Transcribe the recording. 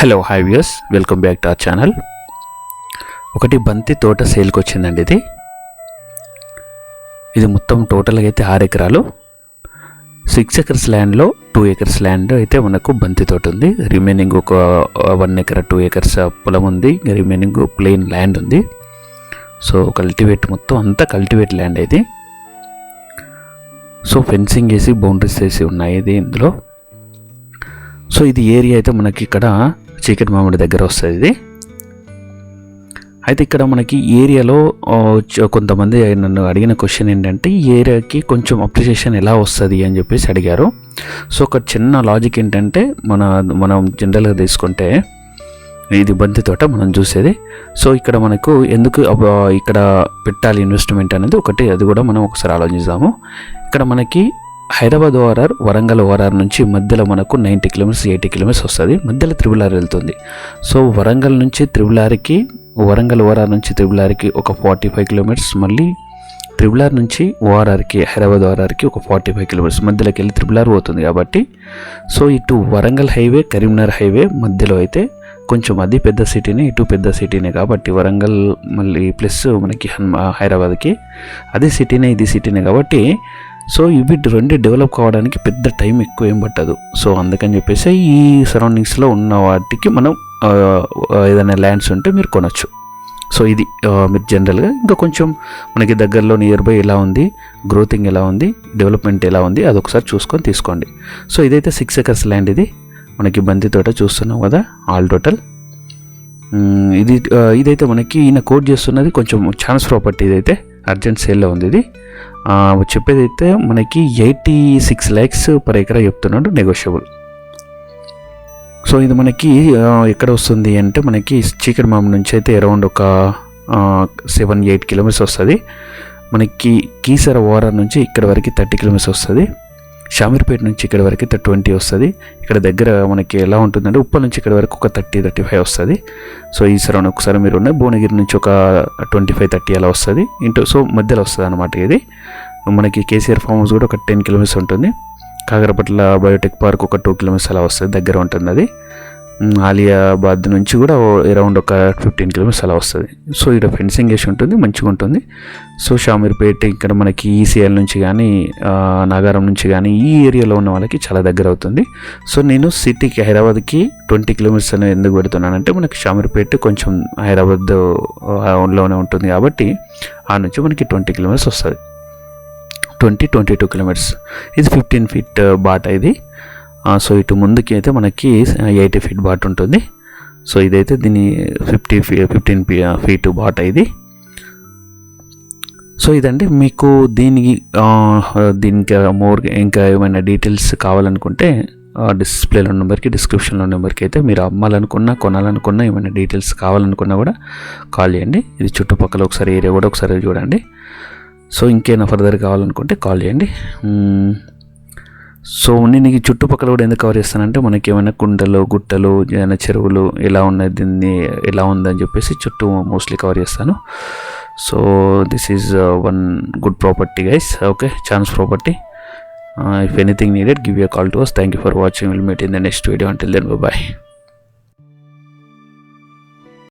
Hello hi viewers, welcome back to our channel. ఒకటి బంతి తోట సేల్కి వచ్చిందండి. ఇది మొత్తం టోటల్గా అయితే 6 ఎకరాలు. 6 ఎకర్స్ ల్యాండ్లో 2 ఎకర్స్ ల్యాండ్ అయితే మనకు బంతి తోట ఉంది. రిమైనింగ్ ఒక 1 ఎకర్ 2 ఎకర్స్ పొలం ఉంది. రిమైనింగ్ ప్లెయిన్ ల్యాండ్ ఉంది. సో కల్టివేట్ మొత్తం అంతా కల్టివేట్ ల్యాండ్ అయితే. సో ఫెన్సింగ్ వేసి బౌండరీస్ వేసి ఉన్నాయి ఇది ఇందులో. సో ఇది ఏరియా అయితే మనకి ఇక్కడ చీకటి మామిడి దగ్గర వస్తుంది ఇది. అయితే ఇక్కడ మనకి ఏరియాలో కొంతమంది నన్ను అడిగిన క్వశ్చన్ ఏంటంటే, ఈ ఏరియాకి కొంచెం అప్రిషియేషన్ ఎలా వస్తుంది అని చెప్పేసి అడిగారు. సో ఒక చిన్న లాజిక్ ఏంటంటే, మనం జనరల్గా తీసుకుంటే ఇది బంతి తోట మనం చూసేది. సో ఇక్కడ మనకు ఎందుకు ఇక్కడ పెట్టాలి ఇన్వెస్ట్మెంట్ అనేది ఒకటి, అది కూడా మనం ఒకసారి ఆలోచిద్దాము. ఇక్కడ మనకి హైదరాబాద్ ఓఆర్ఆర్, వరంగల్ ఓఆర్ఆర్ నుంచి మధ్యలో మనకు 90 కిలోమీటర్స్ 80 కిలోమీటర్స్ వస్తుంది. మధ్యలో త్రిబుల్-ఆర్ వెళ్తుంది. సో వరంగల్ నుంచి త్రిబుల్-ఆర్కి, వరంగల్ ఓఆర్ఆర్ నుంచి త్రిబుల్-ఆర్కి ఒక 45 కిలోమీటర్స్, మళ్ళీ త్రిబుల్-ఆర్ నుంచి ఓఆర్ఆర్కి, హైదరాబాద్ ఓఆర్ఆర్కి ఒక 45 కిలోమీటర్స్ మధ్యలోకి వెళ్ళి త్రిబుల్-ఆర్ పోతుంది కాబట్టి. సో ఇటు వరంగల్ హైవే, కరీంనగర్ హైవే మధ్యలో అయితే కొంచెం అది పెద్ద సిటీనే, ఇటు పెద్ద సిటీనే కాబట్టి వరంగల్ మళ్ళీ ప్లస్ మనకి హైదరాబాద్కి అది సిటీనే, ఇది సిటీనే కాబట్టి. సో ఇవి రెండు డెవలప్ కావడానికి పెద్ద టైం ఎక్కువ ఏం పట్టదు. సో అందుకని చెప్పేసి ఈ సరౌండింగ్స్లో ఉన్న వాటికి మనం ఏదైనా ల్యాండ్స్ ఉంటే మీరు కొనవచ్చు. సో ఇది మీరు జనరల్గా ఇంకా కొంచెం మనకి దగ్గరలో నియర్ బై ఎలా ఉంది, గ్రోతింగ్ ఎలా ఉంది, డెవలప్మెంట్ ఎలా ఉంది, అదొకసారి చూసుకొని తీసుకోండి. సో ఇదైతే 6 ఎకర్స్ ల్యాండ్. ఇది మనకి బంతి తోట చూస్తున్నాం కదా, ఆల్ టోటల్. ఇదైతే మనకి ఈయన కోట్ చేస్తున్నది కొంచెం ఛాన్స్ ప్రాపర్టీ. ఇదైతే అర్జెంట్ సేల్లో ఉంది. ఇది చెప్పేది అయితే మనకి 86 lakhs per ఎకరా చెప్తున్నాడు, నెగోషియబుల్. సో ఇది మనకి ఎక్కడ వస్తుంది అంటే, మనకి చీకటి మామిడి నుంచి అయితే అరౌండ్ ఒక 7-8 కిలోమీటర్స్ వస్తుంది. మనకి కీసర ఓఆర్ఆర్ నుంచి ఇక్కడ వరకు 30 కిలోమీటర్స్ వస్తుంది. షామీర్పేట నుంచి ఇక్కడ వరకు 20 వస్తుంది. ఇక్కడ దగ్గర మనకి ఎలా ఉంటుందంటే, ఉప్పల్ నుంచి ఇక్కడ వరకు ఒక 30-35 వస్తుంది. సో ఈ సరౌండ్ ఒకసారి మీరు ఉన్నాయి. భువనగిరి నుంచి ఒక 25-30 అలా వస్తుంది. సో మధ్యలో వస్తుంది అనమాట. ఇది మనకి కేసీఆర్ ఫామ్ హౌస్ కూడా ఒక 10 కిలోమీటర్స్ ఉంటుంది. కాకరపట్ల బయోటెక్ పార్క్ ఒక 2 కిలోమీటర్స్ అలా వస్తుంది, దగ్గర ఉంటుంది అది. ఆలియాబాద్ నుంచి కూడా అరౌండ్ ఒక 15 కిలోమీటర్స్ అలా వస్తుంది. సో ఇక్కడ ఫెన్సింగ్ వేసి ఉంటుంది, మంచిగా ఉంటుంది. సో షామీర్పేట ఇక్కడ మనకి ఈసీఎల్ నుంచి కానీ, నాగారం నుంచి కానీ ఈ ఏరియాలో ఉన్న వాళ్ళకి చాలా దగ్గర అవుతుంది. సో నేను సిటీకి, హైదరాబాద్కి 20 కిలోమీటర్స్ అనేది ఎందుకు పెడుతున్నానంటే, మనకి షామీర్పేట కొంచెం హైదరాబాద్లోనే ఉంటుంది కాబట్టి ఆ నుంచి మనకి 20 కిలోమీటర్స్ వస్తుంది, 20-22 కిలోమీటర్స్. ఇది 15 feet బాట ఇది. సో ఇటు ముందుకి అయితే మనకి 80 feet బాట ఉంటుంది. సో ఇదైతే దీని 15 feet బాట ఇది. సో ఇదండి. మీకు దీనికి ఇంకా ఏమైనా డీటెయిల్స్ కావాలనుకుంటే డిస్ప్లేలో నెంబర్కి, డిస్క్రిప్షన్లో నెంబర్కి అయితే మీరు అమ్మాలనుకున్నా, కొనాలనుకున్నా, ఏమైనా డీటెయిల్స్ కావాలనుకున్నా కూడా కాల్ చేయండి. ఇది చుట్టుపక్కల ఒకసారి ఏరియా కూడా ఒకసారి చూడండి. సో ఇంకేమైనా ఫర్దర్ కావాలనుకుంటే కాల్ చేయండి. సో నేను ఈ చుట్టుపక్కల కూడా ఎందుకు కవర్ చేస్తానంటే, మనకి ఏమైనా కుంటలు, గుట్టలు, ఏమైనా చెరువులు ఎలా ఉన్నాయి, దీన్ని ఎలా ఉందని చెప్పేసి చుట్టూ మోస్ట్లీ కవర్ చేస్తాను. So this is one good property guys. Okay, chance property. If anything needed, give you a call to us. Thank you for watching. We'll meet in the next video. Until then, bye bye.